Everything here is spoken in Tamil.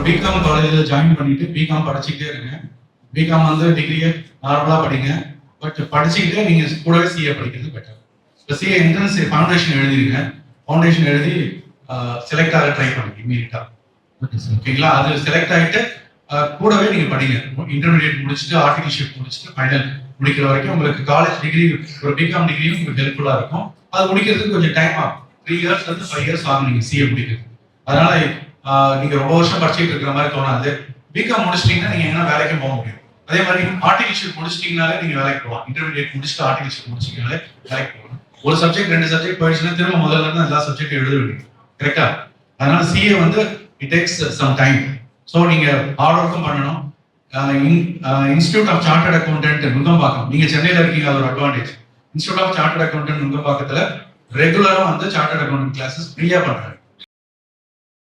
பிகாம் காலேஜில் ஜாயின் பண்ணிட்டு பிகாம் படிச்சுக்கிட்டே இருங்க. பிகாம் வந்து டிகிரியை நார்மலாக படிங்க, பட் படிச்சுக்கிட்டே நீங்கள் கூடவே சிஏ படிக்கிறது பெட்டர். இப்போ சிஏ என்ட்ரன்ஸ் ஃபவுண்டேஷன் எழுதிருங்க. ஃபவுண்டேஷன் எழுதி செலக்ட் ஆக ட்ரை பண்ணுங்க இமீடியட்டா. ஓகேங்களா? அது செலக்ட் ஆகிட்டு கூடவே நீங்க படிங்க. இன்டர்மீடியட் முடிச்சுட்டு ஆர்டிகல்ஷிப் முடிச்சுட்டு ஃபைனல் முடிக்கிற வரைக்கும் உங்களுக்கு காலேஜ் டிகிரி, ஒரு பிகாம் டிகிரியும் உங்களுக்கு ஹெல்ப்ஃபுல்லா இருக்கும். அது முடிக்கிறதுக்கு கொஞ்சம் டைம் ஆகும். 3 இயர்ஸ் இருந்து 5 இயர்ஸ் ஆகும் நீங்க சிஏ முடிக்கிறது. அதனால நீங்க ரொம்ப வருஷம் படிச்சுட்டு இருக்கிற மாதிரி தோணாது. பிகாம் முடிச்சிட்டீங்கன்னா நீங்க என்ன வேலைக்கும் போக முடியும். அதே மாதிரி ஆர்டிகல்ஷிப் முடிச்சிட்டீங்கனாலே நீங்க வேலைக்கு போகலாம். இன்டர்மீடியட் முடிச்சுட்டு ஆர்டிகல்ஷிப் முடிச்சிட்டீங்கனாலே வேலைக்கு போகலாம். ஒரு சப்ஜெக்ட் 2 சப்ஜெக்ட் போயிடுச்சுன்னா திரும்ப முதல்ல இருந்து எல்லா சப்ஜெக்டும் எழுத வேண்டியது. கரெக்டா? அதனால சிஏ வந்து it takes some time. So நீங்க ஹார்ட் ஒர்க்கும் பண்ணணும். Institute of chartered accountant Nungambakkam, நீங்க சென்னையில இருக்கீங்க, அது ஒரு advantage. Institute of chartered accountant நுங்கம்பாக்கத்துல ரெகுலரா வந்து சார்ட்டர்ட் அக்கௌண்டன்ட் கிளாஸஸ் ஃப்ரீயா பண்றாங்க.